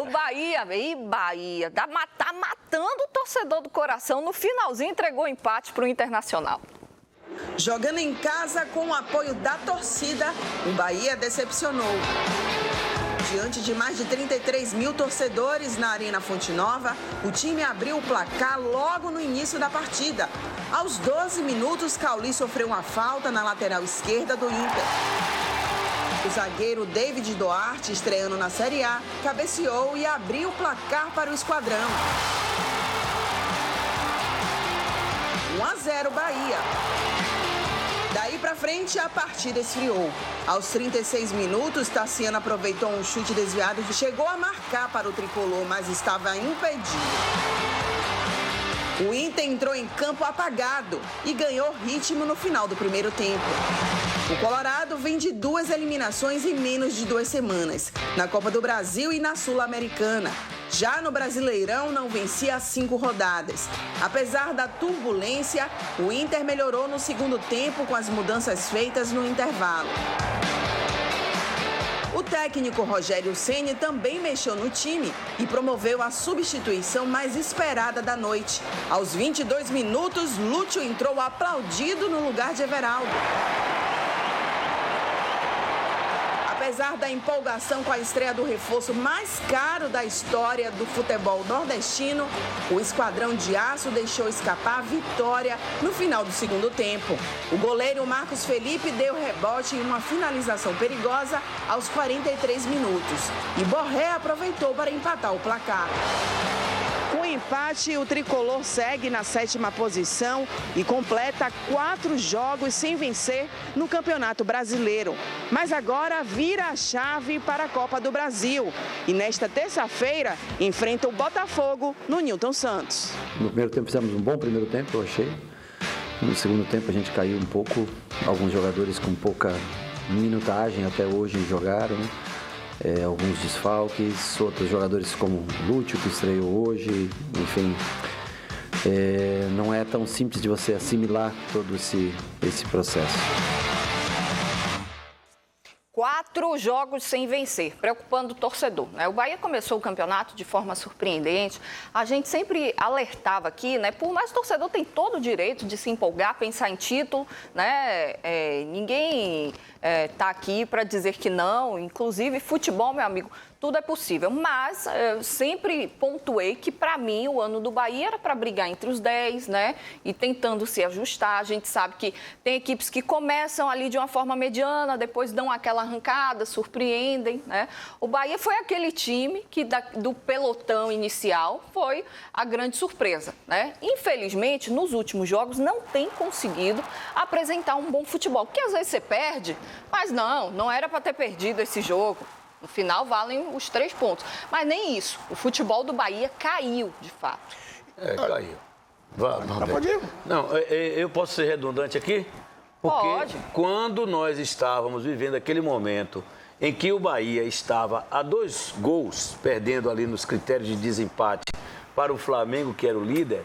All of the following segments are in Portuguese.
Bahia, tá matando o torcedor do coração. No finalzinho entregou o empate para o Internacional. Jogando em casa com o apoio da torcida, o Bahia decepcionou. Diante de mais de 33 mil torcedores na Arena Fonte Nova, o time abriu o placar logo no início da partida. Aos 12 minutos, Cauli sofreu uma falta na lateral esquerda do Inter. O zagueiro David Duarte, estreando na Série A, cabeceou e abriu o placar para o esquadrão. 1-0 Bahia. Daí pra frente, a partida esfriou. Aos 36 minutos, Tassiano aproveitou um chute desviado e chegou a marcar para o tricolor, mas estava impedido. O Inter entrou em campo apagado e ganhou ritmo no final do primeiro tempo. O Colorado vem de 2 eliminações em menos de 2 semanas, na Copa do Brasil e na Sul-Americana. Já no Brasileirão, não vencia há 5 rodadas. Apesar da turbulência, o Inter melhorou no segundo tempo com as mudanças feitas no intervalo. O técnico Rogério Ceni também mexeu no time e promoveu a substituição mais esperada da noite. Aos 22 minutos, Lúcio entrou aplaudido no lugar de Everaldo. Apesar da empolgação com a estreia do reforço mais caro da história do futebol nordestino, o Esquadrão de Aço deixou escapar a vitória no final do segundo tempo. O goleiro Marcos Felipe deu rebote em uma finalização perigosa aos 43 minutos. E Borré aproveitou para empatar o placar. Com o empate, o tricolor segue na 7ª posição e completa 4 jogos sem vencer no Campeonato Brasileiro. Mas agora vira a chave para a Copa do Brasil e nesta terça-feira enfrenta o Botafogo no Newton Santos. No primeiro tempo fizemos um bom primeiro tempo, eu achei. No segundo tempo a gente caiu um pouco, alguns jogadores com pouca minutagem até hoje jogaram. Alguns desfalques, outros jogadores como Lúcio, que estreou hoje, enfim. Não é tão simples de você assimilar todo esse processo. 4 jogos sem vencer, preocupando o torcedor, né? O Bahia começou o campeonato de forma surpreendente. A gente sempre alertava aqui, né? Por mais que o torcedor tem todo o direito de se empolgar, pensar em título, né? Ninguém está aqui para dizer que não. Inclusive, futebol, meu amigo, tudo é possível. Mas eu sempre pontuei que, para mim, o ano do Bahia era para brigar entre os 10, né? E tentando se ajustar. A gente sabe que tem equipes que começam ali de uma forma mediana, depois dão aquela arrancada, surpreendem, né? O Bahia foi aquele time que, do pelotão inicial, foi a grande surpresa, né? Infelizmente, nos últimos jogos, não tem conseguido apresentar um bom futebol. Porque às vezes você perde, mas não era para ter perdido esse jogo. No final, valem os 3 pontos. Mas nem isso. O futebol do Bahia caiu, de fato. Caiu. Pode ir. Não, eu posso ser redundante aqui? Porque Pode. Quando nós estávamos vivendo aquele momento em que o Bahia estava a 2 gols, perdendo ali nos critérios de desempate para o Flamengo, que era o líder,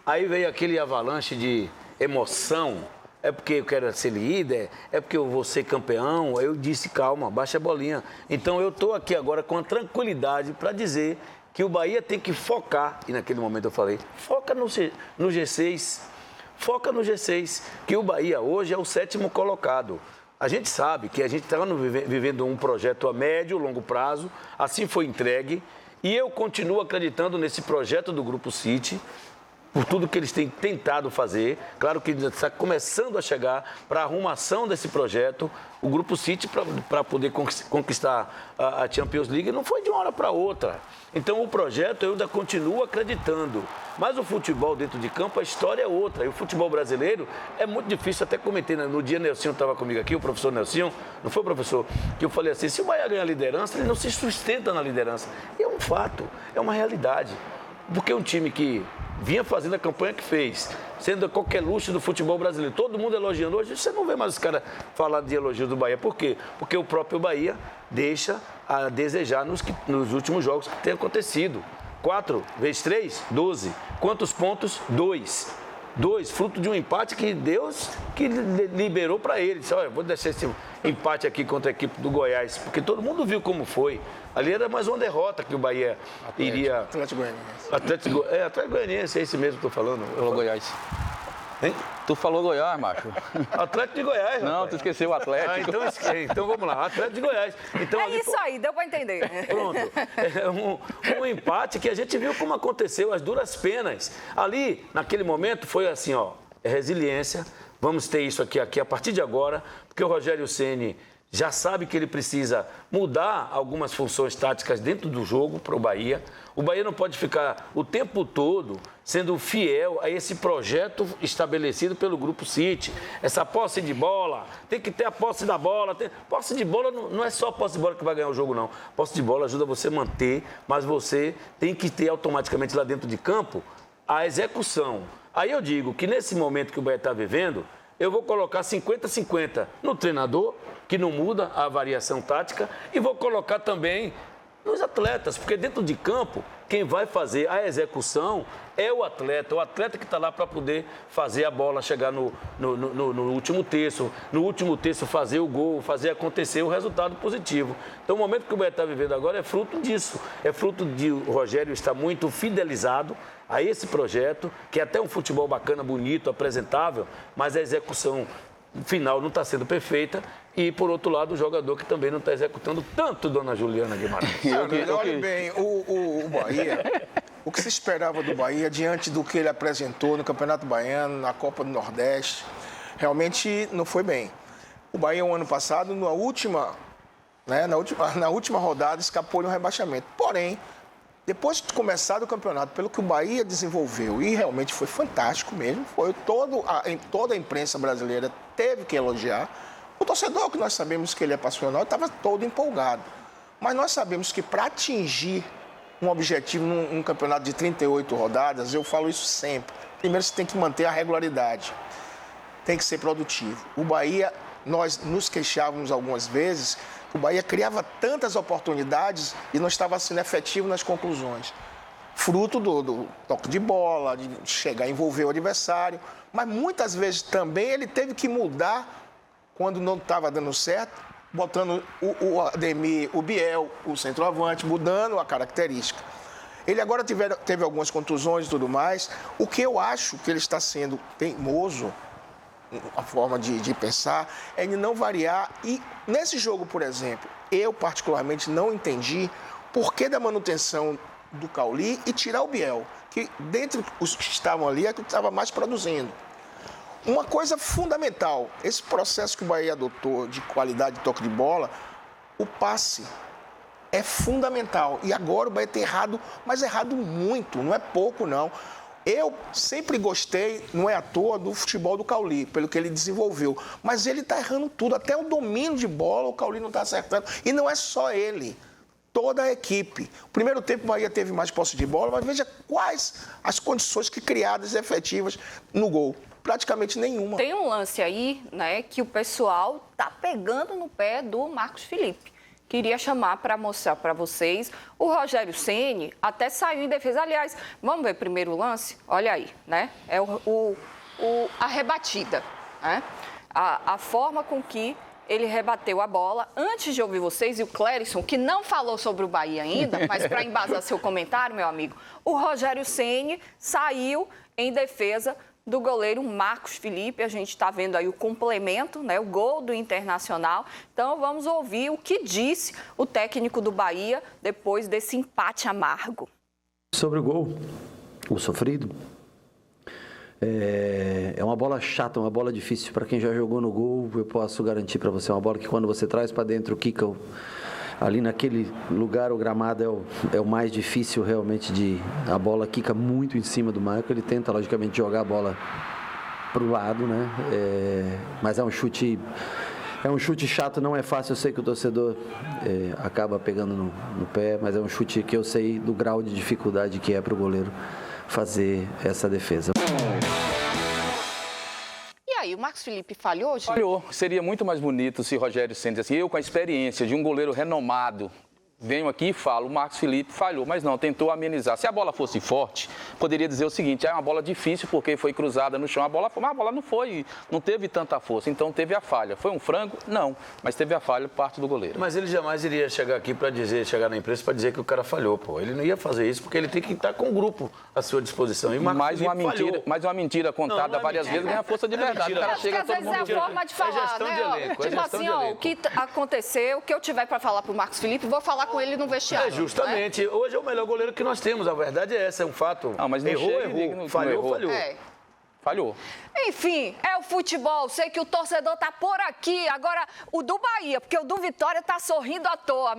aí veio aquele avalanche de emoção. É porque eu quero ser líder, é porque eu vou ser campeão. Eu disse, calma, baixa a bolinha. Então eu estou aqui agora com a tranquilidade para dizer que o Bahia tem que focar, e naquele momento eu falei, foca no G6, foca no G6, que o Bahia hoje é o 7º colocado. A gente sabe que a gente está vivendo um projeto a médio, longo prazo, assim foi entregue, e eu continuo acreditando nesse projeto do Grupo City, por tudo que eles têm tentado fazer. Claro que está começando a chegar para a arrumação desse projeto. O Grupo City, para poder conquistar a Champions League, não foi de uma hora para outra. Então, o projeto eu ainda continuo acreditando. Mas o futebol dentro de campo, a história é outra. E o futebol brasileiro é muito difícil. Até comentei, né? No dia Nelsinho estava comigo aqui, o professor Nelsinho, não foi, professor? Que eu falei assim, se o Bahia ganhar a liderança, ele não se sustenta na liderança. E é um fato, é uma realidade. Porque um time que vinha fazendo a campanha que fez, sendo qualquer luxo do futebol brasileiro, todo mundo elogiando. Hoje você não vê mais os caras falar de elogios do Bahia. Por quê? Porque o próprio Bahia deixa a desejar nos últimos jogos que tem acontecido. 4 vezes 3, 12. Quantos pontos? 2. 2, fruto de um empate que Deus que liberou para ele. Disse, olha, vou deixar esse empate aqui contra a equipe do Goiás, porque todo mundo viu como foi. Ali era mais uma derrota que o Bahia iria... Atlético Goianiense. Atlético Goianiense, é esse mesmo que eu tô falando. Falou Goiás. Hein? Tu falou Goiás, macho. Atlético de Goiás, Não, rapaz. tu esqueceu o Atlético. Então vamos lá, Atlético de Goiás. Então, É isso aí, deu para entender. Pronto. É um empate que a gente viu como aconteceu, as duras penas. Ali, naquele momento, foi assim, ó, resiliência. Vamos ter isso aqui a partir de agora, porque o Rogério Ceni já sabe que ele precisa mudar algumas funções táticas dentro do jogo para o Bahia. O Bahia não pode ficar o tempo todo sendo fiel a esse projeto estabelecido pelo Grupo City. Essa posse de bola, tem que ter a posse da bola. Posse de bola não é só a posse de bola que vai ganhar o jogo, não. Posse de bola ajuda você a manter, mas você tem que ter automaticamente lá dentro de campo a execução. Aí eu digo que nesse momento que o Bahia está vivendo, eu vou colocar 50-50 no treinador, que não muda a variação tática, e vou colocar também nos atletas, porque dentro de campo, quem vai fazer a execução é o atleta que está lá para poder fazer a bola chegar no último terço, fazer o gol, fazer acontecer o resultado positivo. Então o momento que o Bahia está vivendo agora é fruto disso, é fruto de o Rogério estar muito fidelizado a esse projeto, que é até um futebol bacana, bonito, apresentável, mas a execução final não está sendo perfeita. E, por outro lado, o jogador que também não está executando tanto, dona Juliana Guimarães. Olha bem, o Bahia, o que se esperava do Bahia diante do que ele apresentou no Campeonato Baiano, na Copa do Nordeste, realmente não foi bem. O Bahia, o ano passado, na última rodada, escapou de um rebaixamento. Porém, depois de começar o campeonato, pelo que o Bahia desenvolveu, e realmente foi fantástico mesmo, toda a imprensa brasileira teve que elogiar. O torcedor, que nós sabemos que ele é passional, estava todo empolgado. Mas nós sabemos que para atingir um objetivo num campeonato de 38 rodadas, eu falo isso sempre. Primeiro, você tem que manter a regularidade. Tem que ser produtivo. O Bahia, nós nos queixávamos algumas vezes, o Bahia criava tantas oportunidades e não estava sendo efetivo nas conclusões. Fruto do toque de bola, de chegar a envolver o adversário. Mas muitas vezes também ele teve que mudar quando não estava dando certo, botando o Ademir, o Biel, o centroavante, mudando a característica. Ele agora teve algumas contusões e tudo mais. O que eu acho que ele está sendo teimoso, a forma de pensar, é de não variar. E nesse jogo, por exemplo, eu particularmente não entendi por que da manutenção do Cauli e tirar o Biel, que dentre os que estavam ali é que estava mais produzindo. Uma coisa fundamental, esse processo que o Bahia adotou de qualidade de toque de bola, o passe é fundamental. E agora o Bahia tem errado, mas errado muito, não é pouco não. Eu sempre gostei, não é à toa, do futebol do Cauli, pelo que ele desenvolveu. Mas ele está errando tudo, até o domínio de bola o Cauli não está acertando. E não é só ele, toda a equipe. O primeiro tempo o Bahia teve mais posse de bola, mas veja quais as condições que criadas efetivas no gol. Praticamente nenhuma. Tem um lance aí, né, que o pessoal tá pegando no pé do Marcos Felipe. Queria chamar para mostrar para vocês. O Rogério Ceni até saiu em defesa. Aliás, vamos ver primeiro o lance? Olha aí, né? É a rebatida, né? A forma com que ele rebateu a bola. Antes de ouvir vocês, e o Clérison, que não falou sobre o Bahia ainda, mas para embasar seu comentário, meu amigo, o Rogério Ceni saiu em defesa do goleiro Marcos Felipe. A gente está vendo aí o complemento, né, o gol do Internacional. Então, vamos ouvir o que disse o técnico do Bahia depois desse empate amargo. Sobre o gol, o sofrido, é uma bola chata, uma bola difícil. Para quem já jogou no gol, eu posso garantir para você, é uma bola que quando você traz para dentro, quica ali naquele lugar, o gramado é o mais difícil realmente a bola quica muito em cima do Marco. Ele tenta, logicamente, jogar a bola para o lado, né? Mas é um chute chato, não é fácil. Eu sei que o torcedor acaba pegando no pé, mas é um chute que eu sei do grau de dificuldade que é para o goleiro fazer essa defesa. E aí, o Marcos Felipe falhou, gente? Falhou. Seria muito mais bonito se Rogério Ceni dissesse assim, eu com a experiência de um goleiro renomado venho aqui e falo, o Marcos Felipe falhou, mas não, tentou amenizar. Se a bola fosse forte, poderia dizer o seguinte, é uma bola difícil porque foi cruzada no chão, mas a bola não teve tanta força, então teve a falha. Foi um frango? Não, mas teve a falha por parte do goleiro. Mas ele jamais iria chegar aqui para dizer, chegar na imprensa para dizer que o cara falhou, pô. Ele não ia fazer isso porque ele tem que estar com o grupo à sua disposição. E o Marcos Felipe mais uma mentira contada várias vezes ganha força de verdade. O cara Acho que às vezes é a forma de falar, gestão de elenco, tipo assim, ó, o que aconteceu, o que eu tiver para falar pro Marcos Felipe, vou falar com ele no vestiário. Justamente. Né? Hoje é o melhor goleiro que nós temos. A verdade é essa, é um fato. Não, mas não errou. Falhou. Falhou. Enfim, é o futebol. Sei que o torcedor tá por aqui. Agora, o do Bahia, porque o do Vitória tá sorrindo à toa.